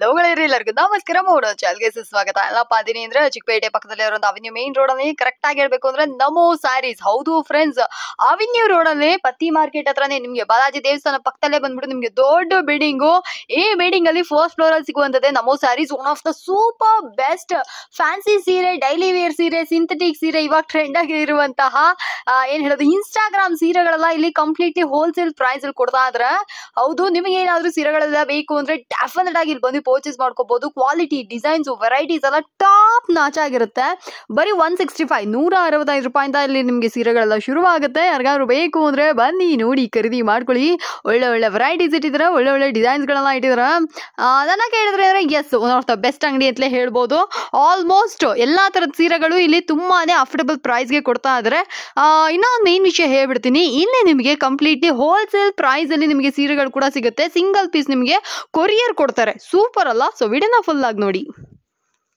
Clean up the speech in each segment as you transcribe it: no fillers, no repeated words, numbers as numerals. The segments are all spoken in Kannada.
ಎಲ್ಲರಿಗೂ ನಮಸ್ಕಾರ ಮೂಡೋ ಚಾಲ್ಗೆ ಸ್ವಾಗತ. ಎಲ್ಲಪ್ಪ ಅದೀನಿ ಅಂದ್ರೆ ಚಿಕ್ಕಪೇಟೆ ಪಕ್ಕದಲ್ಲಿ ಇರೋ ಅವೆನ್ಯೂ ಮೇನ್ ರೋಡ್ ಅಲ್ಲಿ ಕರೆಕ್ಟ್ ಆಗಿ ಹೇಳ್ಬೇಕು ಅಂದ್ರೆ ನಮೋ ಸ್ಯಾರೀಸ್. ಹೌದು ಫ್ರೆಂಡ್ಸ್, ಅವೆನ್ಯೂ ರೋಡ್ ಅಲ್ಲಿ ಪತ್ತಿ ಮಾರ್ಕೆಟ್ ಹತ್ರನೇ ನಿಮ್ಗೆ ಬಾಲಾಜಿ ದೇವಸ್ಥಾನ ಪಕ್ಕದಲ್ಲೇ ಬಂದ್ಬಿಟ್ಟು ನಿಮ್ಗೆ ದೊಡ್ಡ ಬಿಲ್ಡಿಂಗ್. ಈ ಬಿಲ್ಡಿಂಗ್ ಅಲ್ಲಿ ಫಸ್ಟ್ ಫ್ಲೋರ್ ಅಲ್ಲಿ ಸಿಗುವಂತದ್ದೇ Namo sarees. One of the super best fancy ಸೀರೆ, ಡೈಲಿ ವೇರ್ ಸೀರೆ, ಸಿಂಥೆಟಿಕ್ ಸೀರೆ, ಇವಾಗ ಟ್ರೆಂಡ್ ಆಗಿ ಇರುವಂತಹ ಏನ್ ಹೇಳೋದು ಇನ್ಸ್ಟಾಗ್ರಾಮ್ ಸೀರೆಗಳೆಲ್ಲ ಇಲ್ಲಿ ಕಂಪ್ಲೀಟ್ಲಿ ಹೋಲ್ಸೇಲ್ ಪ್ರೈಸ್ ಅಲ್ಲಿ ಕೊಡ್ತಾ ಇದ್ರೆ. ಹೌದು, ನಿಮಗೆ ಏನಾದ್ರೂ ಸೀರೆಗಳೆಲ್ಲ ಬೇಕು ಅಂದ್ರೆ ಡೆಫಿನೆಟ್ ಆಗಿ ಇಲ್ಲಿ ಬಂದು ಪರ್ಚೇಸ್ ಮಾಡ್ಕೋಬಹುದು. ಕ್ವಾಲಿಟಿ, ಡಿಸೈನ್ಸ್, ವೆರೈಟೀಸ್ ಎಲ್ಲ ಟಾಪ್ ನಾಚ್ ಆಗಿರುತ್ತೆ. ಬರೀ 165 165 ರೂಪಾಯಿಂದ ಇಲ್ಲಿ ನಿಮ್ಗೆ ಸೀರೆಗಳೆಲ್ಲ ಶುರುವಾಗುತ್ತೆ. ಯಾರಿಗಾದ್ರು ಬೇಕು ಅಂದ್ರೆ ಬನ್ನಿ ನೋಡಿ ಖರೀದಿ ಮಾಡ್ಕೊಳ್ಳಿ. ಒಳ್ಳೆ ಒಳ್ಳೆ ವೆರೈಟೀಸ್ ಇಟ್ಟಿದ್ರೆ, ಒಳ್ಳೆ ಒಳ್ಳೆ ಡಿಸೈನ್ಸ್ ಗಳನ್ನ ಇಟ್ಟಿದ್ರೆ. ಅದನ್ನ ಕೇಳಿದ್ರೆ ಅಂದ್ರೆ yes, one of the best ಅಂಗಡಿ ಅಂತಲೇ ಹೇಳ್ಬೋದು. ಆಲ್ಮೋಸ್ಟ್ ಎಲ್ಲಾ ತರದ ಸೀರೆಗಳು ಇಲ್ಲಿ ತುಂಬಾನೇ ಅಫೋರ್ಡಬಲ್ ಪ್ರೈಸ್ಗೆ ಕೊಡ್ತಾ ಇದಾರೆ. ಇನ್ನೊಂದು ಮೇನ್ ವಿಷಯ ಹೇಳ್ಬಿಡ್ತೀನಿ, ಇಲ್ಲಿ ನಿಮಗೆ ಕಂಪ್ಲೀಟ್ಲಿ ಹೋಲ್ಸೇಲ್ ಪ್ರೈಸ್ ಅಲ್ಲಿ ನಿಮಗೆ ಸೀರೆಗಳು ಕೂಡ ಸಿಗುತ್ತೆ. ಸಿಂಗಲ್ ಪೀಸ್ ನಿಮಗೆ ಕೊರಿಯರ್ ಕೊಡ್ತಾರೆ. ಸೂಪರ್ ಅಲ್ಲ? ಸೊ ವಿಡಿಯೋನ ಫುಲ್ ಆಗಿ ನೋಡಿ.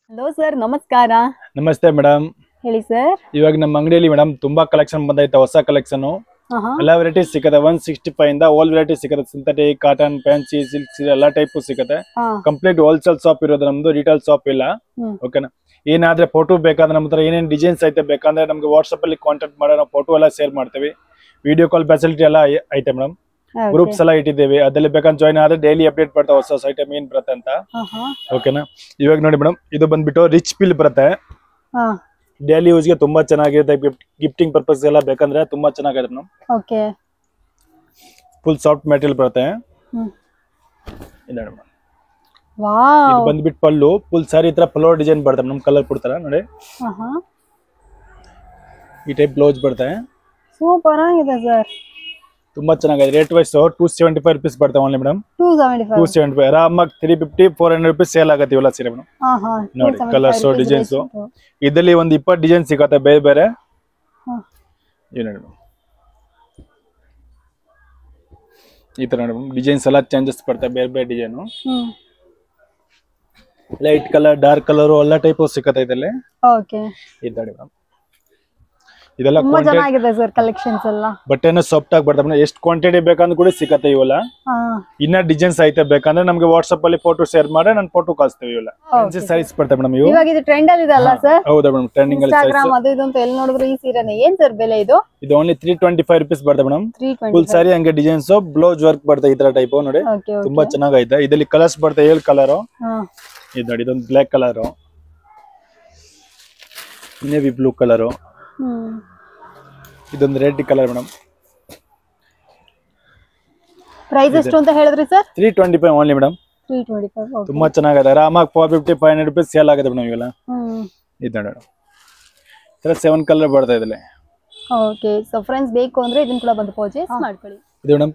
ಹಲೋ ಸರ್, ನಮಸ್ಕಾರ. ನಮಸ್ತೆ ಮೇಡಮ್, ಹೇಳಿ ಸರ್. ಇವಾಗ ನಮ್ಮ ಅಂಗಡಿಯಲ್ಲಿ ಮೇಡಮ್ ತುಂಬಾ ಕಲೆಕ್ಷನ್ ಬಂದೈತೆ, ಹೊಸ ಕಲೆಕ್ಷನ್. ಎಲ್ಲ ವೆರೈಟೀಸ್ ಸಿಗುತ್ತೆ. 165 ಇಂದ ಓಲ್ ವೆರೈಟಿ ಸಿಗುತ್ತೆ. ಸಿಂಥೆಟಿಕ್, ಕಾಟನ್, ಫ್ಯಾನ್ಸಿ, ಸಿಲ್ಕ್ ಸೀರೆ ಎಲ್ಲ ಟೈಪ್ ಸಿಗುತ್ತೆ. ಕಂಪ್ಲೀಟ್ ಹೋಲ್ಸೇಲ್ ಶಾಪ್ ಇರೋದು ನಮ್ದು, ರಿಟೇಲ್ ಶಾಪ್ ಇಲ್ಲ. ಓಕೆನಾ? ಏನಾದ್ರೆ ಫೋಟೋ ಬೇಕಾದ್ರೆ ನಮ್ಮ ಹತ್ರ ಏನೇನ್ ಡಿಸೈನ್ಸ್ ಐತೆ ಬೇಕಂದ್ರೆ ನಮ್ಗೆ ವಾಟ್ಸ್ಆಪ್ ಅಲ್ಲಿ ಕಾಂಟ್ಯಾಕ್ಟ್ ಮಾಡಿ ನಾವು ಫೋಟೋ ಎಲ್ಲ ಶೇರ್ ಮಾಡ್ತೀವಿ. ವಿಡಿಯೋ ಕಾಲ್ ಫೆಸಿಲಿಟಿ ಎಲ್ಲ ಐತೆ ಮೇಡಮ್. ಗ್ರೂಪ್ಸ್ ಎಲ್ಲ ಇಟ್ಟಿದ್ದೇವೆ, ಅದ್ರಲ್ಲಿ ಬೇಕಂತ ಜಾಯ್ನ್ ಆದ್ರೆ ಡೈಲಿ ಅಪ್ಡೇಟ್ ಬರ್ತಾವೆ ಹೊಸ ಹೊಸ ಐಟಮ್ ಏನ್ ಬರುತ್ತೆ ಅಂತ. ಓಕೆನಾ? ಇವಾಗ ನೋಡಿ ಮೇಡಮ್, ಇದು ಬಂದ್ಬಿಟ್ಟು ರಿಚ್ ಪಿಲ್ ಬರುತ್ತೆ. ಡೈಲಿ ಯೂಸ್ ಗೆ ತುಂಬಾ ಚೆನ್ನಾಗಿರುತ್ತೆ. ಗಿಫ್ಟಿಂಗ್ ಪರ್ಪಸ್ ಎಲ್ಲ ಬೇಕಂದ್ರೆ ತುಂಬಾ ಚೆನ್ನಾಗಿದೆ ಮೇಡಮ್. ಫುಲ್ ಸಾಫ್ಟ್ ಮೆಟೀರಿಯಲ್ ಬರುತ್ತೆ. ಇದು ಬಂದ್ಬಿಟ್ಟು ಪಲ್ಲು ಫುಲ್ ಸಾರಿ ತರ ಫ್ಲವರ್ ಡಿಸೈನ್ ಬರುತ್ತೆ ನಮ್ ಕಲರ್ ಕೊಡ್ತಾರ ನೋಡಿ. ಈ ಟೈಪ್ ಬ್ಲೌಸ್ ಬರುತ್ತೆ. ಸೂಪರ್ ಆಗಿದೆ ಸರ್, ತುಂಬಾ ಚೆನ್ನಾಗಿದೆ. ರೇಟ್ ವೈಸ್ 275 ರೂಪೀಸ್ ಬರ್ತವೆ ಓನ್ಲಿ ಮೇಡಮ್. 275 ಆರಾಮಾಗಿ 350 400 ರೂಪೀಸ್ ಸೇಲ್ ಆಗತ್ತೆ ಇವೆಲ್ಲ ಸೀರೆ ಮೇಡಮ್. ನೋಡಿ ಕಲರ್ಸ್, ಡಿಸೈನ್ಸ್. ಇದರಲ್ಲಿ ಒಂದು 20 ಡಿಸೈನ್ ಸಿಗತ್ತೆ ಬೇರೆ ಬೇರೆ. ಈ ತರ ನೋಡಿ ಡಿಸೈನ್ಸ್ ಎಲ್ಲ ಚೇಂಜಸ್ ಬರ್ತವೆ, ಬೇರೆ ಬೇರೆ design. Light colour, dark colour ಎಲ್ಲ ಟೈಪ್ ಸಿಗತ್ತೆ ಇದರಲ್ಲಿ. ಇದು ನೋಡಿ ಮೇಡಮ್, ಇದೆಲ್ಲ ಕಲೆಕ್ಷನ್ಸ್ ಎಲ್ಲ ಬಟ್ಟೆನ ಸಾಫ್ಟ್ ಆಗಿ ಬರ್ತದೆ. ಎಷ್ಟು ಕ್ವಾಂಟಿಟಿ ಬೇಕಂದ್ರೆ ಕೂಡ ಸಿಗತ್ತೆ ಇವೆಲ್ಲ. ಇನ್ನ ಡಿಸೈನ್ಸ್ ಐತೆ ಬೇಕಂದ್ರೆ ನಮ್ಗೆ ವಾಟ್ಸ್ಆಪ್ ಅಲ್ಲಿ ಫೋಟೋ ಶೇರ್ ಮಾಡಿ ನಾನು ಫೋಟೋ ಕಳಿಸ್ತೀವಿ. ಇವೆಲ್ಲ ಸೈಜ್ ಬರ್ತದೆ ಮೇಡಮ್. ಇವಾಗ ಇದು ಟ್ರೆಂಡ್ ಅಲ್ಲಿ ಇದೆ ಅಲ್ಲ ಸರ್? ಹೌದಾ ಮೇಡಮ್, ಟ್ರೆಂಡಿಂಗ್ ಅಲ್ಲಿ ಇನ್ಸ್ಟಾಗ್ರಾಮ್ ಅದು ಇದು ಅಂತ ಎಲ್ಲಿ ನೋಡಿದ್ರು ಈ ಸೀರೆನೇ. ಏನ್ ಸರ್ ಬೆಲೆ ಇದು? ಇದು ಓನ್ಲಿ 325 ರೂಪೀಸ್ ಬರ್ತದೆ ಮೇಡಮ್. ಫುಲ್ ಸಾರಿ ಹಂಗೆ ಡಿಸೈನ್ಸ್, ಬ್ಲೌಸ್ ವರ್ಕ್ ಬರ್ತದೆ ಈ ತರ ಟೈಪ್ ನೋಡಿ. ತುಂಬಾ ಚೆನ್ನಾಗೈತೆ. ಇದರಲ್ಲಿ ಕಲರ್ಸ್ ಬರ್ತದೆ 7 ಕಲರ್. ಇದು ನೋಡಿ, ಇದೊಂದು black colour, navy blue colour, ಇದೊಂದು ರೆಡ್ ಕಲರ್ ಮೇಡಮ್. ಪ್ರೈಸ್ ಎಷ್ಟು ಅಂತ ಹೇಳಿದ್ರಿ ಸರ್? 325 only madam. 325. ತುಂಬಾ ಚೆನ್ನಾಗಿದೆ. ಆರಾಮಾಗಿ 450 500 ರೂಪೀಸ್ ಸೇಲ್ ಆಗುತ್ತೆ ಮೇಡಮ್ ಇವೆಲ್ಲ. ಇದು ನೋಡಿ, ಇದರ 7 ಕಲರ್ ಬರ್ತಾ ಇದೆ. ಓಕೆ, ಸೊ ಫ್ರೆಂಡ್ಸ್ ಬೇಕು ಅಂದ್ರೆ ಇದನ್ನ ಕೂಡ ಬಂದು ಪರ್ಚೇಸ್ ಮಾಡ್ಕೊಳ್ಳಿ. ಇದು ಮೇಡಮ್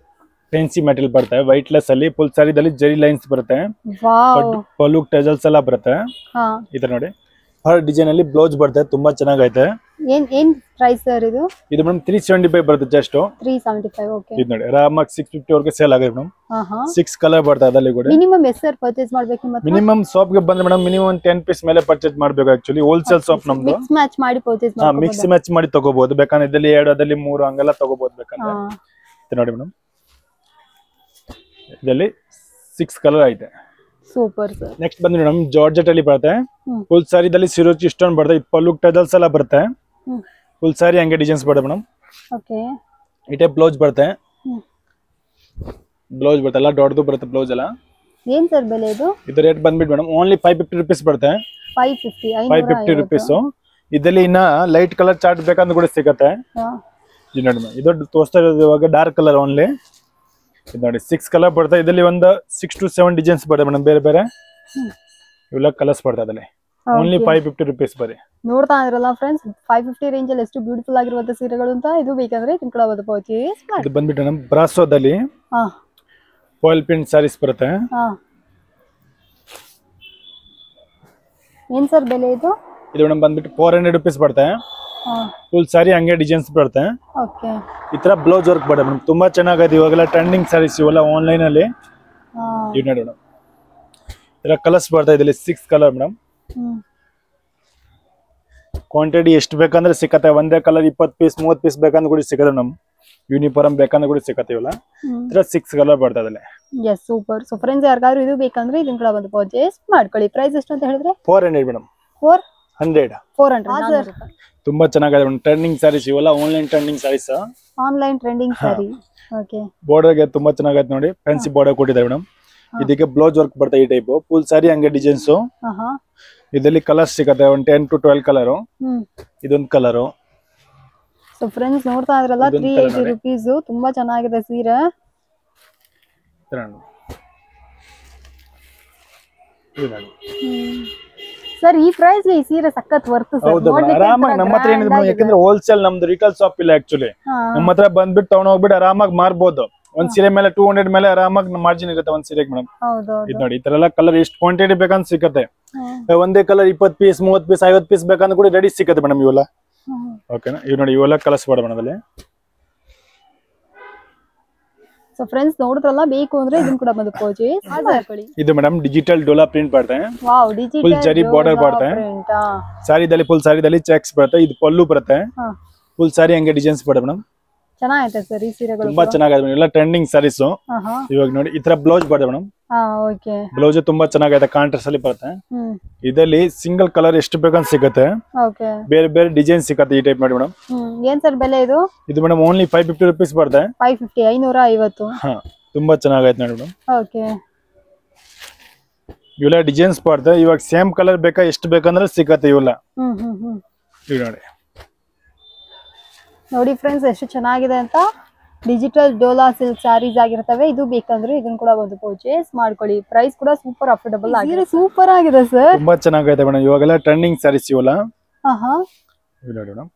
ಫ್ಯಾನ್ಸಿ ಮೆಟೀರಿಯಲ್ ಬರುತ್ತೆ, ವೈಟ್ ಲೆಸ್ ಅಲ್ಲಿ ಫುಲ್ ಸಾರಿದಲ್ಲಿ ಜರಿ ಲೈನ್ಸ್ ಬರುತ್ತೆ. ಪಲ್ಲು ಟೆಜಲ್ಸ್ ಎಲ್ಲ ಬರುತ್ತೆ. ಈ ತರ ನೋಡಿ, ಹರ್ ಡಿಸೈನ್ ಅಲ್ಲಿ ಬ್ಲೌಸ್ ಬರುತ್ತೆ. ತುಂಬಾ ಚೆನ್ನಾಗೈತೆ. ಏನ್ ಪ್ರೈಸ್ ಸರ್ ಇದು? ಇದು ಮೇಡಮ್ 375 ಬರುತ್ತೆ ಜಸ್ಟ್. 375. ಓಕೆ. ಇದು ನೋಡಿ ಆರಾಮಾಗಿ 650 ವರೆಗೆ ಸೇಲ್ ಆಗುತ್ತೆ ಮೇಡಮ್. 6 ಕಲರ್ ಬರ್ತದೆ ಅದರಲ್ಲಿ ಕೂಡ. ಮಿನಿಮಮ್ ಎಷ್ಟು ಸರ್ ಪರ್ಚೇಸ್ ಮಾಡಬೇಕು ನಿಮ್ಮ ಹತ್ರ? ಮಿನಿಮಮ್ ಶಾಪ್ ಗೆ ಬಂದ್ರೆ ಮೇಡಮ್ ಮಿನಿಮಮ್ 10 ಪೀಸ್ ಮೇಲೆ ಪರ್ಚೇಸ್ ಮಾಡಬೇಕು. ಆಕ್ಚುಲಿ ಹೋಲ್ಸೇಲ್ ಶಾಪ್ ನಮ್ದು. ಮಿಕ್ಸ್ ಮ್ಯಾಚ್ ಮಾಡಿ ಪರ್ಚೇಸ್ ಮಾಡಬಹುದು. ಮಿಕ್ಸ್ ಮ್ಯಾಚ್ ಮಾಡಿ ತಗೋಬಹುದು. ಬೇಕಂದ್ರೆ ಇದರಲ್ಲಿ 2 ಅದರಲ್ಲಿ 3 ಹಂಗೆಲ್ಲ ತಗೋಬಹುದು ಬೇಕಂದ್ರೆ. ಇದು ನೋಡಿ ಮೇಡಮ್, ಇದರಲ್ಲಿ 6 ಕಲರ್ ಐತೆ. Super sir. ನೆಕ್ಸ್ಟ್ ಬಂದ್ರೆ ಮೇಡಮ್ ಜಾರ್ಜೆಟ್ ಅಲ್ಲಿ ಬರುತ್ತೆ. ಫುಲ್ ಸಾರಿದಲ್ಲಿ ಸಿರೋಚಿ ಸ್ಟೋನ್ ಬರುತ್ತೆ. ಪಲ್ಲು ಟೆಜಲ್ಸ್ ಎಲ್ಲ ಬರುತ್ತೆ. ಫುಲ್ ಸಾರಿ ಹಂಗೆ ಡಿಸೈನ್ಸ್ ಬರುತ್ತೆ ಮೇಡಮ್. ಓಕೆ. ಈ ಟೈಪ್ ಬ್ಲೌಸ್ ಬರುತ್ತೆ. ಬ್ಲೌಸ್ ಬರುತ್ತೆ ಎಲ್ಲ ದೊಡ್ಡದು ಬರುತ್ತೆ ಬ್ಲೌಸ್ ಎಲ್ಲ. ಏನ್ ಸರ್ ಬೆಲೆ ಇದು? ಇದು ರೇಟ್ ಬಂದ್ಬಿಟ್ಟು ಮೇಡಮ್ ಓನ್ಲಿ 550 ರೂಪೀಸ್ ಬರುತ್ತೆ. 550 ರೂಪೀಸ್. ಇದರಲ್ಲಿ ಇನ್ನ ಲೈಟ್ ಕಲರ್ ಚಾರ್ಟ್ ಬೇಕಂದ್ರೆ ಕೂಡ ಸಿಗುತ್ತೆ. ಇದು ನೋಡಿ ಮೇಡಮ್, ಇದು ತೋರಿಸ್ತಾ ಇರೋದು ಇವಾಗ ಡಾರ್ಕ್ ಕಲರ್ ಓನ್ಲಿ. ಇದು ನೋಡಿ 6 ಕಲರ್ ಬರುತ್ತೆ. ಇದರಲ್ಲಿ ಒಂದು 6 to 7 ಡಿಸೈನ್ಸ್ ಬರುತ್ತೆ ಮೇಡಮ್ ಬೇರೆ ಬೇರೆ. ಇವೆಲ್ಲ ಕಲರ್ಸ್ ಬರ್ತದೆ ಅದರಲ್ಲಿ. ಓನ್ಲಿ 550 ರೂಪೀಸ್ ಬರೀ. ನೋಡ್ತಾ ಇದ್ರಲ್ಲ ಫ್ರೆಂಡ್ಸ್, 550 ರೇಂಜ್ ಅಲ್ಲಿ ಎಷ್ಟು ಬ್ಯೂಟಿಫುಲ್ ಆಗಿರುವಂತ ಸೀರೆಗಳು ಅಂತ. ಇದು ಬೇಕಂದ್ರೆ ಇದನ್ನ ಕೂಡ ಬಂದು ಪರ್ಚೇಸ್ ಮಾಡಿ. ಇದು ಬಂದ್ಬಿಟ್ಟು ನಮ್ಮ ಬ್ರಾಸೋದಲ್ಲಿ ಫಾಯಿಲ್ ಪ್ರಿಂಟ್ ಸಾರೀಸ್ ಬರುತ್ತೆ. ಏನ್ ಸರ್ ಬೆಲೆ ಇದು? ಇದು ಮೇಡಮ್ ಬಂದ್ಬಿಟ್ಟು 400 ರೂಪೀಸ್ ಬರುತ್ತೆ. ಫುಲ್ ಸಾರಿ ಹಂಗೆ ಡಿಸೈನ್ಸ್ ಬರುತ್ತೆ. ಓಕೆ. ಈ ತರ ಬ್ಲೌಸ್ ವರ್ಕ್ ಬರುತ್ತೆ ಮೇಡಮ್. ತುಂಬಾ ಚೆನ್ನಾಗಿದೆ. ಇವಾಗೆಲ್ಲ ಟ್ರೆಂಡಿಂಗ್ ಸಾರೀಸ್ ಇವೆಲ್ಲ ಆನ್ಲೈನ್ ಅಲ್ಲಿ. ಇದು ನೋಡಿ ಮೇಡಮ್, ಇದರ ಕಲರ್ಸ್ ಬರ್ತಾ ಇದೆ 6 ಕಲರ್ ಮೇಡಮ್. ಕ್ವಾಂಟಿಟಿ ಎಷ್ಟು ಬೇಕಂದ್ರೆ ಸಿಕ್ಕತ್ತೆ. ಒಂದೇ ಕಲರ್ 20 ಪೀಸ್ 30 ಪೀಸ್ ಬೇಕಂದ್ರೆ ಕೂಡ ಸಿಕ್ಕತ್ತೆ ಮೇಡಮ್. ಯೂನಿಫಾರ್ಮ್ ಬೇಕಂದ್ರೆ ಕೂಡ ಸಿಕ್ಕತ್ತೆ ಇವೆಲ್ಲ. ಇದ್ರ 6 ಕಲರ್ ಬರ್ತದೆ. Yes super. ಸೊ ಫ್ರೆಂಡ್ಸ್ ಯಾರಿಗಾದ್ರೂ ಇದು ಬೇಕಂದ್ರೆ ಇದನ್ನ ಕೂಡ ಬಂದು ಪರ್ಚೇಸ್ ಮಾಡ್ಕೊಳ್ಳಿ. ಪ್ರೈಸ್ ಎಷ್ಟು ಅಂತ ಹೇಳಿದ್ರೆ 400 ಮೇಡಮ್. 400 ತುಂಬಾ ಚೆನ್ನಾಗಿದೆ ಮೇಡಮ್. ಟ್ರೆಂಡಿಂಗ್ ಸ್ಯಾರೀಸ್ ಇವೆಲ್ಲ online trending sarees. Online trending sari. Okay. Border ಗೆ ತುಂಬಾ ಚೆನ್ನಾಗೈತೆ ನೋಡಿ. ಫ್ಯಾನ್ಸಿ ಬಾರ್ಡರ್ ಕೊಟ್ಟಿದ್ದಾರೆ ಮೇಡಮ್. ಇದಕ್ಕೆ ಬ್ಲೌಸ್ ವರ್ಕ್ ಬರ್ತದೆ ಈ ಟೈಪ್. ಫುಲ್ ಸ್ಯಾರಿ ಹಂಗೆ ಡಿಸೈನ್ಸ್. ಇದರಲ್ಲಿ ಕಲರ್ಸ್ ಸಿಗುತ್ತೆ. 10 to 12 ಕಲರ್. ಇದೊಂದು ಕಲರ್. ಸೊ ಫ್ರೆಂಡ್ಸ್ ನೋಡ್ತಾ ಇದ್ರಲ್ಲ 380 ರೂಪೀಸ್. ತುಂಬಾ ಚೆನ್ನಾಗಿದೆ ಸೀರೆ. ಸರ್ ಈ ಪ್ರೈಸ್ ಈ ಸೀರೆ ಸಖತ್ ವರ್ತ್ ಸರ್. ಆರಾಮಾಗಿ ನಮ್ಮ ಹತ್ರ ಏನಿದೆ ಯಾಕಂದ್ರೆ ಹೋಲ್ಸೇಲ್ ನಮ್ದು ರಿಟೇಲ್ ಶಾಪ್ ಇಲ್ಲ ಆಕ್ಚುಲಿ. ನಮ್ಮ ಹತ್ರ ಬಂದ್ಬಿಟ್ಟು ತಗೊಂಡ್ ಹೋಗ್ಬಿಟ್ಟು ಆರಾಮಾಗಿ ಮಾರ್ಬೋದು. ಒಂದ್ ಸೀರೆ ಮೇಲೆ 200 ಮೇಲೆ ಆರಾಮಾಗಿ ಮಾರ್ಜಿನ್ ಇರುತ್ತೆ ಒಂದ್ ಸೀರೆಗೆ ಮೇಡಮ್. ಇದು ನೋಡಿ ಈ ತರ ಎಲ್ಲ ಕಲರ್ ಎಷ್ಟು ಕ್ವಾಂಟಿಟಿ ಬೇಕಂತ ಸಿಕ್ಕತ್ತೆ. ಒಂದೇ ಕಲರ್ 20 ಪೀಸ್ 30 ಪೀಸ್ 50 ಪೀಸ್ ಬೇಕಂದ್ರೆ ಕೂಡ ರೆಡಿ ಸಿಕ್ಕತ್ತೆ ಮೇಡಮ್ ಇವೆಲ್ಲ. ಓಕೆನಾ. ಇವ್ ನೋಡಿ ಇವೆಲ್ಲ ಕಲರ್ಸ್ ಬೇಡ ಮೇಡಮ್ ಅಲ್ಲಿ. ಸೊ ಫ್ರೆಂಡ್ಸ್ ನೋಡಿದ್ರಲ್ಲ, ಬೇಕು ಅಂದ್ರೆ ಇದನ್ನ ಕೂಡ ಬಂದು ಪರ್ಚೇಸ್ ಮಾಡ್ಕೊಳ್ಳಿ. ಇದು ಮೇಡಮ್ ಡಿಜಿಟಲ್ ಡೋಲಾ ಪ್ರಿಂಟ್ ಬರುತ್ತೆ. ವಾವ್, ಡಿಜಿಟಲ್ ಫುಲ್ ಜರಿ ಬಾರ್ಡರ್ ಬರುತ್ತೆ. ಸಾರಿದಲ್ಲಿ ಫುಲ್ ಸಾರಿದಲ್ಲಿ ಚೆಕ್ಸ್ ಬರುತ್ತೆ. ಇದು ಪಲ್ಲು ಬರುತ್ತೆ. ಫುಲ್ ಸಾರಿ ಹಂಗೆ ಡಿಸೈನ್ಸ್ ಬರುತ್ತೆ ಮೇಡಮ್. ಚೆನ್ನಾಗೈತೆ ಸರ್ ಈ ಸೀರೆಗಳು. ತುಂಬಾ ಚೆನ್ನಾಗಿದೆ ಎಲ್ಲ ಟ್ರೆಂಡಿಂಗ್ ಸಾರೀಸ್. ಇವಾಗ ನೋಡಿ ಈ ತರ ಬ್ಲೌಸ್ ಬರುತ್ತೆ ಮೇಡಮ್. ಓಕೆ. ಬ್ಲೌಸ್ ತುಂಬಾ ಚೆನ್ನಾಗೈತೆ. ಕಾಂಟ್ರಾಸ್ಟ್ ಅಲ್ಲಿ ಬರುತ್ತೆ. ಇದರಲ್ಲಿ ಸಿಂಗಲ್ ಕಲರ್ ಎಷ್ಟು ಬೇಕಂತ ಸಿಗುತ್ತೆ. ಓಕೆ. ಬೇರೆ ಬೇರೆ ಡಿಸೈನ್ ಸಿಗುತ್ತೆ ಈ ಟೈಪ್ ಮಾಡಿ ಮೇಡಮ್. ಏನ್ ಸರ್ ಬೆಲೆ ಇದು? ಇದು ಮೇಡಮ್ ಓನ್ಲಿ 550 ರೂಪೀಸ್ ಬರುತ್ತೆ. 550 550. ತುಂಬಾ ಚೆನ್ನಾಗೈತೆ ನೋಡಿ ಮೇಡಮ್. ಓಕೆ. ಇವೆಲ್ಲ ಡಿಸೈನ್ಸ್ ಬರುತ್ತೆ. ಇವಾಗ ಸೇಮ್ ಕಲರ್ ಬೇಕಾ ಎಷ್ಟು ಬೇಕಂದ್ರೆ ಸಿಗುತ್ತೆ ಇವೆಲ್ಲ. ಇವ್ ನೋಡಿ ನೋಡಿ ಫ್ರೆಂಡ್ಸ್ ಎಷ್ಟು ಚೆನ್ನಾಗಿದೆ ಅಂತ. ಡಿಜಿಟಲ್ ಡೋಲಾ ಸಿಲ್ಕ್ ಸ್ಯಾರೀಸ್ ಆಗಿರ್ತವೆ. ಇದು ಬೇಕಂದ್ರೆ ಇದನ್ನ ಕೂಡ ಒಂದು ಪರ್ಚೇಸ್ ಮಾಡ್ಕೊಳ್ಳಿ. ಪ್ರೈಸ್ ಕೂಡ ಸೂಪರ್ ಅಫೋರ್ಡಬಲ್ ಆಗಿದೆ. ಸೂಪರ್ ಆಗಿದೆ ಸರ್. ತುಂಬಾ ಚೆನ್ನಾಗೈತೆ ಮೇಡಮ್. ಇವಾಗೆಲ್ಲ ಟ್ರೆಂಡಿಂಗ್ ಸ್ಯಾರೀಸ್ ಇವೆಲ್ಲ. ಇವ್ ನೋಡಿ ಮೇಡಮ್.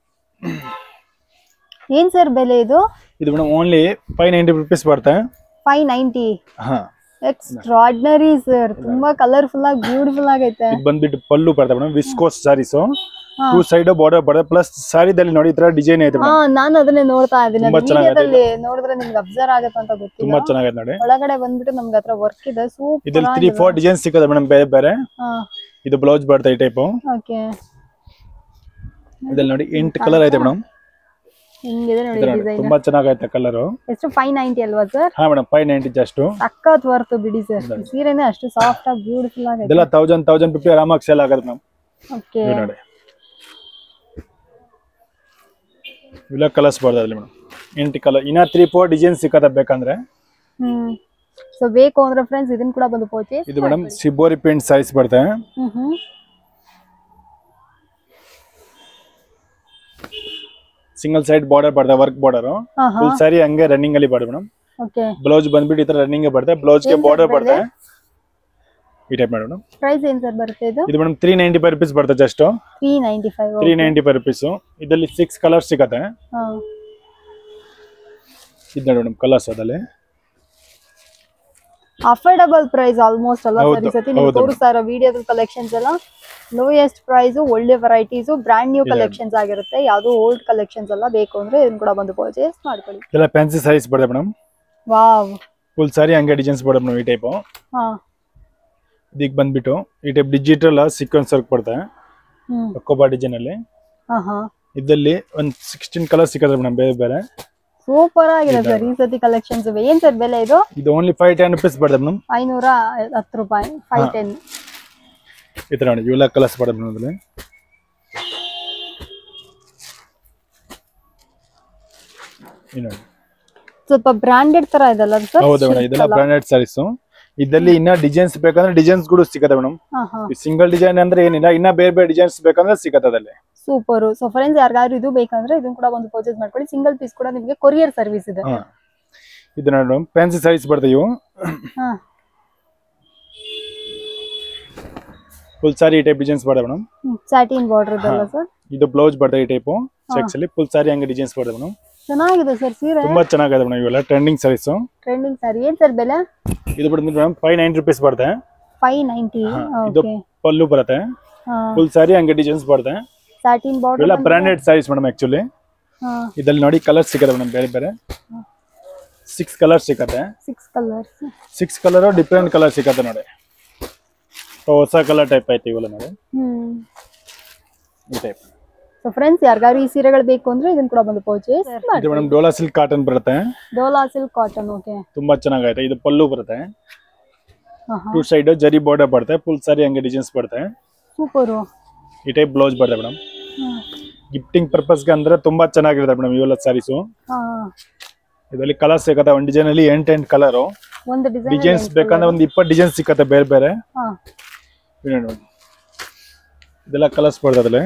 ಏನ್ ಸರ್ ಬೆಲೆ ಇದು? ಇದು ಮೇಡಮ್ ಓನ್ಲಿ 590 ರೂಪೀಸ್ ಬರುತ್ತೆ. 590. Extraordinary sir. ತುಂಬಾ ಕಲರ್ಫುಲ್ ಆಗಿ ಬ್ಯೂಟಿಫುಲ್ ಆಗೈತೆ. ಇದು ಬಂದ್ಬಿಟ್ಟು ಪಲ್ಲು ಬರುತ್ತೆ madam. Viscose sarees. 2 side border ಬರುತ್ತೆ. ಪ್ಲಸ್ ಸಾರಿದಲ್ಲಿ ನೋಡಿ ಈ ತರ ಡಿಸೈನ್ ಐತೆ ಮೇಡಮ್. ನಾನು ಅದನ್ನೇ ನೋಡ್ತಾ ಇದ್ದೀನಿ. ವಿಡಿಯೋದಲ್ಲಿ ನೋಡಿದ್ರೆ ನಿಮ್ಗೆ ಅಬ್ಸರ್ವ್ ಆಗುತ್ತೆ ಅಂತ ಗೊತ್ತಿಲ್ಲ. ತುಂಬಾ ಚೆನ್ನಾಗಿದೆ ನೋಡಿ. ಒಳಗಡೆ ಬಂದ್ಬಿಟ್ಟು ನಮ್ಗೆ ಹತ್ರ ವರ್ಕ್ ಇದೆ. ಸೂಪರ್. ಇದರಲ್ಲಿ 3-4 ಡಿಸೈನ್ ಸಿಗುತ್ತೆ ಮೇಡಮ್ ಬೇರೆ ಬೇರೆ. ಇದು ಬ್ಲೌಸ್ ಬರುತ್ತೆ ಈ ಟೈಪ್. ಓಕೆ. ಇದರಲ್ಲಿ ನೋಡಿ 8 ಕಲರ್ ಐತೆ ಮೇಡಮ್. ಹಿಂಗಿದೆ ನೋಡಿ ಡಿಸೈನ್. ತುಂಬಾ ಚೆನ್ನಾಗೈತೆ ಕಲರ್. ಎಷ್ಟು 590 ಅಲ್ವಾ ಸರ್? ಹಾ ಮೇಡಮ್ 590 ಜಸ್ಟ್. ಸಕ್ಕತ್ ವರ್ತ್ ಬಿಡಿ ಸರ್. ಸೀರೆನೇ ಅಷ್ಟು ಸಾಫ್ಟ್ ಆಗಿ ಬ್ಯೂಟಿಫುಲ್ ಆಗಿದೆ. ಇದೆಲ್ಲ 1050 ಆರಾಮಾಗಿ ಸೇಲ್ ಆಗುತ್ತೆ ಮೇಡಮ್. ಓಕೆ. ನೋಡಿ ಇಲ್ಲ ಕಲರ್ಸ್ ಬರ್ತದೆ ಮೇಡಮ್. 8 ಕಲರ್. ಇನ್ನ 3-4 ಡಿಸೈನ್ ಸಿಕ್ಕತ್ತೆ ಬೇಕಂದ್ರೆ. ಸೊ ಬೇಕು ಅಂದ್ರೆ ಫ್ರೆಂಡ್ಸ್ ಇದನ್ನ ಕೂಡ ಬಂದು ಪರ್ಚೇಸ್. ಇದು ಮೇಡಮ್ ಸಿಬೋರಿ ಪ್ರಿಂಟ್ ಸೈಜ್ ಬರುತ್ತೆ. ಸಿಂಗಲ್ ಸೈಡ್ ಬಾರ್ಡರ್ ಬರುತ್ತೆ. Work border. ಫುಲ್ ಸಾರಿ ಹಂಗೆ ರನ್ನಿಂಗ್ ಅಲ್ಲಿ ಬರುತ್ತೆ ಮೇಡಮ್. ಓಕೆ. ಬ್ಲೌಸ್ ಬಂದ್ಬಿಟ್ಟು ಈ ತರ ರನ್ನಿಂಗ್ ಬರುತ್ತೆ. ಬ್ಲೌಸ್ ಗೆ ಬಾರ್ಡರ್ ಬರುತ್ತೆ ಈ ಟೈಪ್ ಮೇಡಮ್. ಪ್ರೈಸ್ ಏನ್ ಸರ್ ಬರುತ್ತೆ ಇದು? ಇದು ಮೇಡಮ್ 395 ರೂಪೀಸ್ ಬರುತ್ತೆ ಜಸ್ಟ್. 395. 395 ರೂಪೀಸ್. ಇದರಲ್ಲಿ 6 ಕಲರ್ಸ್ ಸಿಗುತ್ತೆ. ಇದು ನೋಡಿ ಮೇಡಮ್ ಕಲರ್ಸ್ ಅದರಲ್ಲಿ. ಅಫೋರ್ಡಬಲ್ ಪ್ರೈಸ್ ಆಲ್ಮೋಸ್ಟ್ ಅಲ್ಲ ಸರ್. ಈ ಸತಿ ನೀವು ತೋರಿಸ್ತಾ ಇರೋ ವಿಡಿಯೋದ ಕಲೆಕ್ಷನ್ಸ್ ಎಲ್ಲ ಲೋಯೆಸ್ಟ್ ಪ್ರೈಸ್, ಒಳ್ಳೆ ವೆರೈಟೀಸ್, ಬ್ರಾಂಡ್ ನ್ಯೂ ಕಲೆಕ್ಷನ್ಸ್ ಆಗಿರುತ್ತೆ. ಯಾವುದು ಓಲ್ಡ್ ಕಲೆಕ್ಷನ್ಸ್ ಎಲ್ಲ. ಬೇಕು ಅಂದ್ರೆ ಇದನ್ನ ಕೂಡ ಬಂದು ಪರ್ಚೇಸ್ ಮಾಡ್ಕೊಳ್ಳಿ. ಎಲ್ಲ ಫ್ಯಾನ್ಸಿ ಸಾರೀಸ್ ಬರುತ್ತೆ ಮೇಡಮ್. ವಾವ್. ಫುಲ್ ಸಾರಿ ಹಂಗೆ ಡಿಸೈನ್ಸ್ ಬರುತ್ತೆ ಮೇಡಮ್ ಈ ಟೈಪ್. ಇದಕ್ಕೆ ಬಂದ್ಬಿಟ್ಟು ಈ ಟೈಪ್ ಡಿಜಿಟಲ್ ಸೀಕ್ವೆನ್ಸ್ ವರ್ಕ್ ಬರುತ್ತೆ. ಕೊಬ್ಬಾ ಡಿಸೈನ್ ಅಲ್ಲಿ. ಇದರಲ್ಲಿ ಒಂದು 16 ಕಲರ್ ಸಿಗುತ್ತೆ ಮೇಡಮ್ ಬೇರೆ ಬೇರೆ. ಸೂಪರ್ ಆಗಿದೆ ಸರ್ ಈ ಸತಿ ಕಲೆಕ್ಷನ್ಸ್. ಏನ್ ಸರ್ ಬೆಲೆ ಇದು? ಇದು ಓನ್ಲಿ 510 ರೂಪೀಸ್ ಬರುತ್ತೆ ಮೇಡಮ್. 510 ರೂಪಾಯಿ. 510. ಈ ತರ ನೋಡಿ ಇವೆಲ್ಲ ಕಲರ್ಸ್ ಬರುತ್ತೆ ಮೇಡಮ್ ಅದರಲ್ಲಿ. ನೋಡಿ ಸ್ವಲ್ಪ ಬ್ರಾಂಡೆಡ್ ತರ ಇದೆಲ್ಲ ಸರ್. ಹೌದು ಮೇಡಮ್. ಇದೆಲ್ಲ ಬ್ರಾಂಡೆಡ್ ಸಾರೀಸ್. ಇದರಲ್ಲಿ ಇನ್ನ ಡಿಸೈನ್ಸ್ ಬೇಕಂದ್ರೆ ಡಿಸೈನ್ಸ್ ಕೂಡ ಸಿಗುತ್ತೆ ಮೇಡಮ್. ಸಿಂಗಲ್ ಡಿಸೈನ್ ಅಂದ್ರೆ ಏನಿಲ್ಲ. ಇನ್ನ ಬೇರೆ ಬೇರೆ ಡಿಸೈನ್ಸ್ ಬೇಕಂದ್ರೆ ಸಿಗುತ್ತೆ ಅದರಲ್ಲಿ. ಸೂಪರ್. ಸೊ ಫ್ರೆಂಡ್ಸ್ ಯಾರಿಗಾದ್ರೂ ಇದು ಬೇಕಂದ್ರೆ ಇದನ್ನ ಕೂಡ ಒಂದು ಪರ್ಚೇಸ್ ಮಾಡ್ಕೊಳ್ಳಿ. ಸಿಂಗಲ್ ಪೀಸ್ ಕೂಡ ನಿಮಗೆ ಕೊರಿಯರ್ ಸರ್ವಿಸ್ ಇದೆ. ಇದು ನೋಡಿ ಫ್ಯಾನ್ಸಿ ಸಾರೀಸ್ ಬರ್ತವೆ ಇವು. ಫುಲ್ ಸಾರಿ ಈ ಟೈಪ್ ಡಿಸೈನ್ಸ್ ಬರ್ತವೆ ಮೇಡಮ್. ಸ್ಯಾಟಿನ್ ಬಾರ್ಡರ್ ಇದೆಲ್ಲ ಸರ್. ಇದು ಬ್ಲೌಸ್ ಬರ್ತದೆ ಈ ಟೈಪ್ ಚೆಕ್ಸ್ ಅಲ್ಲಿ. ಫುಲ್ ಸಾರಿ ಹಂಗೆ ಡಿಸೈನ್ಸ್ ಬರ್ತದೆ ಮೇಡಮ್. ಚೆನ್ನಾಗಿದೆ ಸರ್ ಸೀರೆ. ತುಂಬಾ ಚೆನ್ನಾಗಿದೆ ಮೇಡಮ್. ಇವೆಲ್ಲ ಟ್ರೆಂಡಿಂಗ್ ಸಾರೀಸ್. ಟ್ರೆಂಡಿಂಗ್ ಸಾರಿ. ಏನ್ ಸರ್ ಬೆಲೆ? ಇದು ಬಂದ್ಬಿಟ್ಟು ಮೇಡಮ್ 590 ರೂಪೀಸ್ ಬರುತ್ತೆ. 590. ಇದು ಪಲ್ಲು ಬರುತ್ತೆ. ಫುಲ್ ಸಾರಿ ಹಂಗೆ ಡಿಸೈನ್ಸ್ ಬರುತ್ತೆ. Satin border. ಎಲ್ಲ ಬ್ರಾಂಡೆಡ್ ಸಾರೀಸ್ ಮೇಡಮ್ ಆಕ್ಚುಲಿ. ಇದರಲ್ಲಿ ನೋಡಿ ಕಲರ್ ಸಿಗುತ್ತೆ ಮೇಡಮ್ ಬೇರೆ ಬೇರೆ. 6 ಕಲರ್ ಸಿಗುತ್ತೆ. 6 ಕಲರ್ ಡಿಫರೆಂಟ್ ಕಲರ್ ಸಿಗುತ್ತೆ ನೋಡಿ. ಹೊಸ ಕಲರ್ ಟೈಪ್ ಐತಿ ಇವೆಲ್ಲ ನೋಡಿ ಈ ಟೈಪ್. ಸೊ ಫ್ರೆಂಡ್ಸ್ ಯಾರಿಗಾರು ಈ ಸೀರೆಗಳು ಬೇಕು ಅಂದ್ರೆ ಇದನ್ನ ಕೂಡ ಬಂದು ಪರ್ಚೇಸ್ ಇದು ಮೇಡಮ್ ಡೋಲಾ ಸಿಲ್ಕ್ ಕಾಟನ್ ಬರುತ್ತೆ. Dhola silk cotton. ಓಕೆ, ತುಂಬಾ ಚೆನ್ನಾಗೈತೆ. ಇದು ಪಲ್ಲು ಬರುತ್ತೆ, ಟೂ ಸೈಡ್ ಜರಿ ಬಾರ್ಡರ್ ಬರುತ್ತೆ, ಫುಲ್ ಸಾರಿ ಹಂಗೆ ಡಿಸೈನ್ಸ್ ಬರುತ್ತೆ. ಸೂಪರ್. ಈ ಟೈಪ್ ಬ್ಲೌಸ್ ಬರುತ್ತೆ ಮೇಡಮ್. ಗಿಫ್ಟಿಂಗ್ ಪರ್ಪಸ್ಗೆ ಅಂದ್ರೆ ತುಂಬಾ ಚೆನ್ನಾಗಿರುತ್ತೆ ಮೇಡಮ್ ಇವೆಲ್ಲ ಸ್ಯಾರೀಸು. ಇದರಲ್ಲಿ ಕಲರ್ ಸಿಗುತ್ತೆ, ಒಂದು ಡಿಸೈನ್ ಅಲ್ಲಿ 8 ಕಲರ್. ಒಂದು ಡಿಸೈನ್ಸ್ ಬೇಕಂದ್ರೆ ಒಂದು 20 ಡಿಸೈನ್ ಸಿಕ್ಕತ್ತೆ ಬೇರೆ ಬೇರೆ. ಇದೆಲ್ಲ ಕಲರ್ಸ್ ಬರ್ತದಲ್ಲ,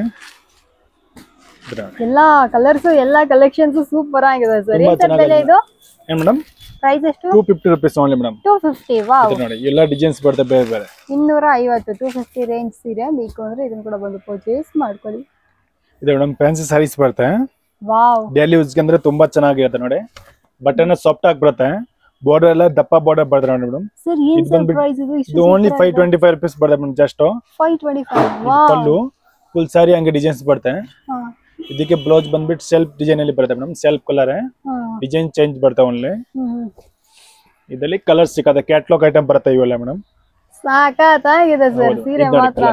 ಎಲ್ಲಾ ಕಲರ್ಸ್ ಎಲ್ಲಾ ಕಲೆಕ್ಷನ್ಸ್ ಸೂಪರ್ ಆಗಿದೆ ಸರ್. ಏನು ಬೆಲೆ ಇದು? ಏನು ಮೇಡಮ್ ಪ್ರೈಸ್ ಎಷ್ಟು? 250 rupees ಓನ್ಲಿ ಮೇಡಮ್. 250. ವಾವ್, ನೋಡಿ ಎಲ್ಲ ಡಿಸೈನ್ಸ್ ಬರುತ್ತೆ ಬೇರೆ ಬೇರೆ. 250 250 ರೇಂಜ್ ಸೀರೆ ಬೇಕು ಅಂದ್ರೆ ಇದನ್ನ ಕೂಡ ಬಂದು ಪರ್ಚೇಸ್ ಮಾಡ್ಕೊಳ್ಳಿ. ಇದು ಮೇಡಮ್ ಫ್ಯಾನ್ಸಿ ಸ್ಯಾರೀಸ್ ಬರುತ್ತೆ. ವಾವ್, ಡೈಲಿ ಯೂಸ್ ಗೆ ಅಂದ್ರೆ ತುಂಬಾ ಚೆನ್ನಾಗಿರುತ್ತೆ ನೋಡಿ. ಬಟನ್ ಸಾಫ್ಟ್ ಆಗಿ ಬರುತ್ತೆ, ಬಾರ್ಡರ್ ಎಲ್ಲ ದಪ್ಪ ಬಾರ್ಡರ್ ಬರುತ್ತೆ ನೋಡಿ ಮೇಡಮ್. ಸರ್ ಏನು ಸರ್ ಪ್ರೈಸ್ ಇದು? ಇದು ಓನ್ಲಿ 525 rupees ಬರುತ್ತೆ ಮೇಡಮ್. ಜಸ್ಟ್ 525. ವಾವ್, ಪಲ್ಲು ಫುಲ್ ಸಾರಿ ಹಂಗೆ ಡಿಸೈನ್ಸ್ ಬರುತ್ತೆ. ಇದಕ್ಕೆ ಬ್ಲೌಸ್ ಬಂದ್ಬಿಟ್ಟು ಸೆಲ್ಫ್ ಡಿಸೈನ್ ಅಲ್ಲಿ ಬರುತ್ತೆ madam. Self colour design change ಬರುತ್ತೆ ಓನ್ಲಿ. ಇದರಲ್ಲಿ ಕಲರ್ ಸಿಕ್ಕತ್ತೆ, ಕ್ಯಾಟ್ಲಾಗ್ ಐಟಮ್ ಬರುತ್ತೆ ಇವೆಲ್ಲ ಮೇಡಮ್. ಸಾಕಾಗಿದೆ ಸರ್ ಸೀರೆ ಮಾತ್ರ.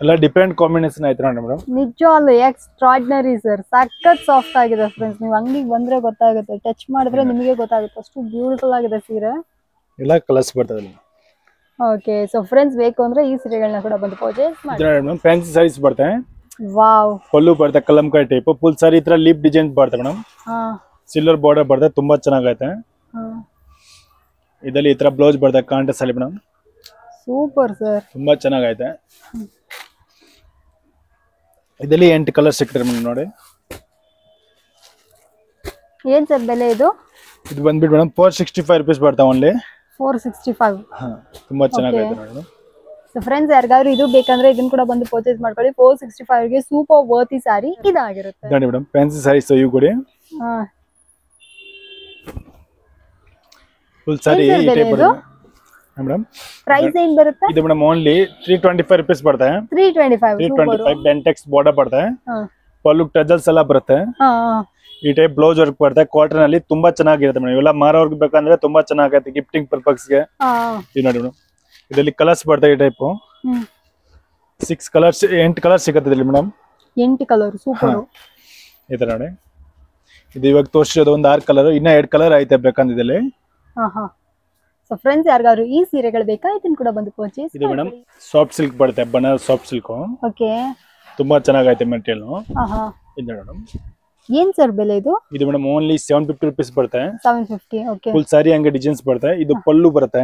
ಎಲ್ಲ ಡಿಫರೆಂಟ್ ಕಾಂಬಿನೇಷನ್ ಐತೆ ನೋಡಿ ಮೇಡಮ್. ನಿಜವಾಗ್ಲೂ ಎಕ್ಸ್ಟ್ರಾರ್ಡಿನರಿ ಸರ್. ಸಖತ್ ಸಾಫ್ಟ್ ಆಗಿದೆ ಫ್ರೆಂಡ್ಸ್. ನೀವು ಅಂಗಡಿಗೆ ಬಂದ್ರೆ ಗೊತ್ತಾಗುತ್ತೆ, ಟಚ್ ಮಾಡಿದ್ರೆ ನಿಮಗೆ ಗೊತ್ತಾಗುತ್ತೆ, ಅಷ್ಟು ಬ್ಯೂಟಿಫುಲ್ ಆಗಿದೆ ಸೀರೆ. ಎಲ್ಲ ಕಲರ್ಸ್ ಬರ್ತದೆ. ಓಕೆ, ಸೊ ಫ್ರೆಂಡ್ಸ್ ಬೇಕು ಅಂದ್ರೆ ಈ ಸೀರೆಗಳನ್ನ ಕೂಡ ಬಂದು ಪರ್ಚೇಸ್ ಮಾಡಿ. ಮೇಡಮ್ ಫ್ಯಾನ್ಸಿ ಸ್ಯಾರೀಸ್ ಬರುತ್ತೆ. ವಾವ್, ಪಲ್ಲು ಬರುತ್ತೆ ಕಲಂಕಾರಿ ಟೈಪ್, ಫುಲ್ ಸಾರಿ ಇತರ ಲೀಪ್ ಡಿಸೈನ್ ಬರುತ್ತೆ ಮೇಡಮ್. ಸಿಲ್ವರ್ ಬಾರ್ಡರ್ ಬರುತ್ತೆ, ತುಂಬಾ ಚೆನ್ನಾಗೈತೆ. ಇದರಲ್ಲಿ ಈ ತರ ಬ್ಲೌಸ್ ಬರುತ್ತೆ ಕಾಂಟ್ರಾಸ್ಟ್ ಅಲ್ಲಿ ಮೇಡಮ್. ಸೂಪರ್ ಸರ್, ತುಂಬಾ ಚೆನ್ನಾಗೈತೆ. ಇದರಲ್ಲಿ 8 ಕಲರ್ ಸಿಗ್ತಾರೆ ಮೇಡಮ್ ನೋಡಿ. ಏನ್ ಸರ್ ಬೆಲೆ ಇದು? ಇದು ಬಂದ್ಬಿಟ್ಟು ಮೇಡಮ್ 465 rupees ಬರ್ತಾವ ಓನ್ಲಿ. 465. ತುಂಬಾ ಚೆನ್ನಾಗೈತೆ ನೋಡಿ. ಸೊ ಫ್ರೆಂಡ್ಸ್ ಯಾರಿಗಾದ್ರು ಇದು ಬೇಕಂದ್ರೆ ಇದನ್ನ ಕೂಡ ಬಂದು ಪರ್ಚೇಸ್ ಮಾಡ್ಕೊಳ್ಳಿ. 465 ಗೆ ಸೂಪರ್ ವರ್ತಿ ಸಾರಿ ಇದಾಗಿರುತ್ತೆ ನೋಡಿ ಮೇಡಮ್. ಫ್ಯಾನ್ಸಿ ಸ್ಯಾರೀಸ್ ಇವು ಕೂಡ ಫುಲ್ ಸಾರಿ ಈ ಟೈಪ್ ಬರುತ್ತೆ ಮೇಡಮ್. ಪ್ರೈಸ್ ಏನ್ ಬರುತ್ತೆ? ಇದು ಮೇಡಮ್ ಓನ್ಲಿ 325 rupees ಬರುತ್ತೆ. 325 ಬೆಂಟೆಕ್ಸ್ ಬಾರ್ಡರ್ ಬರುತ್ತೆ. ಪಲ್ಲು ಟಜಲ್ಸ್ ಎಲ್ಲ ಬರುತ್ತೆ. ಈ ಟೈಪ್ ಬ್ಲೌಸ್ ವರ್ಕ್ ಬರುತ್ತೆ ಕಾಟನ್ ಅಲ್ಲಿ. ತುಂಬಾ ಚೆನ್ನಾಗಿರುತ್ತೆ ಮೇಡಮ್. ಇವೆಲ್ಲ ಮಾರೋರ್ಗೆ ಬೇಕಂದ್ರೆ ತುಂಬಾ ಚೆನ್ನಾಗೈತೆ ಗಿಫ್ಟಿಂಗ್ ಪರ್ಪಸ್ಗೆ. ಇದು ನೋಡಿ ಮೇಡಮ್, ಇದರಲ್ಲಿ ಕಲರ್ಸ್ ಬರ್ತದೆ. ಈ ಟೈಪ್ 6 ಕಲರ್ಸ್ 8 ಕಲರ್ಸ್ ಸಿಗುತ್ತೆ ಇದರಲ್ಲಿ ಮೇಡಮ್. 8 colour super. ಈ ತರ ನೋಡಿ. ಇದು ಇವಾಗ ತೋರಿಸಿರೋದು ಒಂದು 6 ಕಲರ್, ಇನ್ನ 2 ಕಲರ್ ಐತೆ ಬೇಕಂದ್ರೆ ಇದರಲ್ಲಿ. ಸೊ ಫ್ರೆಂಡ್ಸ್ ಯಾರಿಗಾದ್ರು ಈ ಸೀರೆಗಳು ಬೇಕಾ ಇದನ್ನ ಕೂಡ ಬಂದು ಪರ್ಚೇಸ್. ಇದು ಮೇಡಮ್ ಸಾಫ್ಟ್ ಸಿಲ್ಕ್ ಬರುತ್ತೆ, ಬನಾರಸ್ ಸಾಫ್ಟ್ ಸಿಲ್ಕ್. ಓಕೆ, ತುಂಬಾ ಚೆನ್ನಾಗೈತೆ ಮೆಟೀರಿಯಲ್. ಇದು ಮೇಡಮ್ ಏನ್ ಸರ್ ಬೆಲೆ ಇದು? ಇದು ಮೇಡಮ್ ಓನ್ಲಿ 750 rupees ಬರುತ್ತೆ. 750. ಓಕೆ, ಫುಲ್ ಸಾರಿ ಹಂಗೆ ಡಿಸೈನ್ಸ್ ಬರುತ್ತೆ. ಇದು ಪಲ್ಲು ಬರುತ್ತೆ.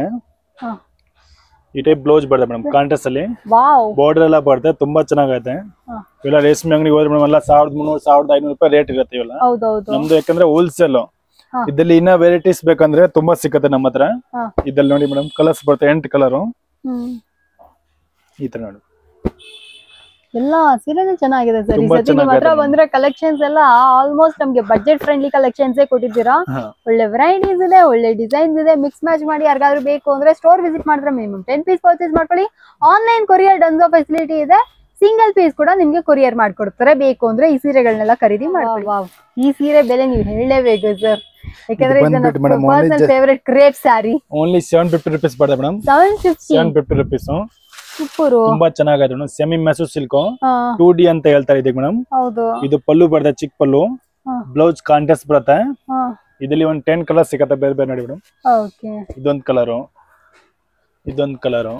ಈ ಟೈಪ್ ಬ್ಲೌಸ್ ಬರುತ್ತೆ ಮೇಡಮ್ ಕಾಂಟ್ರಾಸ್ಟ್ ಅಲ್ಲಿ. ವಾವ್, ಬಾರ್ಡರ್ ಎಲ್ಲ ಬರುತ್ತೆ, ತುಂಬಾ ಚೆನ್ನಾಗೈತೆ. ಇವೆಲ್ಲ ರೇಷ್ಮೆ ಅಂಗಡಿಗೆ ಹೋದ್ರೆ ಮೇಡಮ್ ಎಲ್ಲ 1300 1500 ರೂಪಾಯಿ ರೇಟ್ ಇರುತ್ತೆ ಇವೆಲ್ಲ. ನಮ್ದು ಯಾಕಂದ್ರೆ ಹೋಲ್ಸೇಲ್. ಇದ್ರಲ್ಲಿ ಇನ್ನ ವೆರೈಟೀಸ್ ಬೇಕಂದ್ರೆ ತುಂಬಾ ಸಿಕ್ಕತ್ತೆ ನಮ್ಮ ಹತ್ರ. ಇದ್ರಲ್ಲಿ ನೋಡಿ ಮೇಡಮ್ ಕಲರ್ಸ್ ಬರುತ್ತೆ 8 ಕಲರ್. ಈ ತರ ನೋಡಿ ಎಲ್ಲಾ ಸೀರೆನೇ ಚೆನ್ನಾಗಿದೆ ಸರ್. ಈ ಸತಿ ನಿಮ್ಮ ಹತ್ರ ಬಂದ್ರೆ ಕಲೆಕ್ಷನ್ಸ್ ಎಲ್ಲ ಆಲ್ಮೋಸ್ಟ್ ನಮ್ಗೆ ಬಜೆಟ್ ಫ್ರೆಂಡ್ಲಿ ಕಲೆಕ್ಷನ್ಸ್ ಕೊಟ್ಟಿದ್ದೀರಾ. ಒಳ್ಳೆ ವೆರೈಟೀಸ್ ಇದೆ, ಒಳ್ಳೆ ಡಿಸೈನ್ಸ್ ಇದೆ. ಮಿಕ್ಸ್ ಮ್ಯಾಚ್ ಮಾಡಿ ಯಾರಿಗಾದ್ರು ಬೇಕು ಅಂದ್ರೆ ಸ್ಟೋರ್ ವಿಸಿಟ್ ಮಾಡಿದ್ರೆ ಮಿನಿಮಮ್ 10 ಪೀಸ್ ಪರ್ಚೇಸ್ ಮಾಡ್ಕೊಳ್ಳಿ. ಆನ್ಲೈನ್ ಕೊರಿಯರ್ ಡನ್ಸೋ ಫೆಸಿಲಿಟಿ ಇದೆ. ಸಿಂಗಲ್ ಪೀಸ್ ಕೂಡ ನಿಮ್ಗೆ ಕೊರಿಯರ್ ಮಾಡ್ಕೊಡ್ತಾರೆ. ಬೇಕು ಅಂದ್ರೆ ಈ ಸೀರೆಗಳನ್ನೆಲ್ಲ ಖರೀದಿ ಮಾಡ್ಕೊಳ್ಳಿ. ಈ ಸೀರೆ ಬೆಲೆ ನೀವು ಹೇಳಲೇಬೇಕು ಸರ್, ಯಾಕಂದ್ರೆ personal favourite crepe sari. Only 750 rupees ಬರುತ್ತೆ ಮೇಡಮ್. 750 rupees. ಸೂಪರ್, ತುಂಬಾ ಚೆನ್ನಾಗೈತೆ ಮೇಡಮ್. ಸೆಮಿ ಮೆಸು ಸಿಲ್ಕ್ 2D ಅಂತ ಹೇಳ್ತಾರೆ ಇದಕ್ಕೆ ಮೇಡಮ್. ಹೌದು, ಇದು ಪಲ್ಲು ಬರುತ್ತೆ ಚಿಕ್ಕ ಪಲ್ಲು. ಬ್ಲೌಸ್ ಕಾಂಟ್ರಾಸ್ಟ್ ಬರುತ್ತೆ. ಇದರಲ್ಲಿ ಒಂದು 10 ಕಲರ್ ಸಿಕ್ಕತ್ತೆ ಬೇರೆ ಬೇರೆ ನೋಡಿ ಮೇಡಮ್. ಓಕೆ, ಇದೊಂದು ಕಲರು, ಇದೊಂದು ಕಲರು.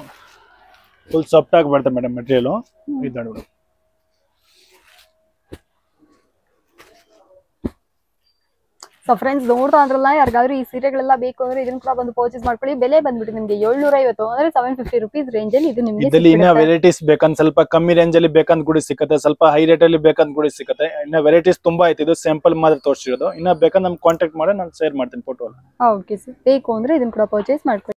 ಫುಲ್ ಸಾಫ್ಟ್ ಆಗಿ ಬರುತ್ತೆ ಮೇಡಮ್ ಮೆಟೀರಿಯಲ್. ಇದು ನೋಡಿ ಮೇಡಮ್. ಸೊ ಫ್ರೆಂಡ್ಸ್ ನೋಡ್ತಾ ಅಂದ್ರಲ್ಲ, ಯಾರಿಗಾದ್ರೂ ಈ ಸೀರೆಗಳೆಲ್ಲ ಬೇಕು ಅಂದ್ರೆ ಇದನ್ನ ಕೂಡ ಬಂದು ಪರ್ಚೇಸ್ ಮಾಡ್ಕೊಳ್ಳಿ. ಬೆಲೆ ಬಂದ್ಬಿಟ್ಟು ನಿಮ್ಗೆ 750 ಅಂದ್ರೆ 750 rupees ರೇಂಜ್ ಅಲ್ಲಿ ಇದು ನಿಮ್ಗೆ. ಇದರಲ್ಲಿ ಇನ್ನ ವೆರೈಟೀಸ್ ಬೇಕಂತ ಸ್ವಲ್ಪ ಕಮ್ಮಿ ರೇಂಜ್ ಅಲ್ಲಿ ಬೇಕಂತ ಕೂಡ ಸಿಕ್ಕತ್ತೆ, ಸ್ವಲ್ಪ ಹೈ ರೇಟ್ ಅಲ್ಲಿ ಬೇಕಂತ ಕೂಡ ಸಿಕ್ಕತ್ತೆ. ಇನ್ನ ವೆರೈಟೀಸ್ ತುಂಬಾ ಐತೆ. ಇದು ಸ್ಯಾಂಪಲ್ ಮಾತ್ರ ತೋರಿಸಿರೋದು. ಇನ್ನ ಬೇಕಂದ್ರೆ ನಮ್ಗೆ ಕಾಂಟ್ಯಾಕ್ಟ್ ಮಾಡಿ ನಾನು ಶೇರ್ ಮಾಡ್ತೀನಿ ಫೋಟೋ. ಓಕೆ ಸರ್, ಬೇಕು ಅಂದ್ರೆ ಇದನ್ನ ಕೂಡ ಪರ್ಚೇಸ್ ಮಾಡ್ಕೊಳ್ಳಿ.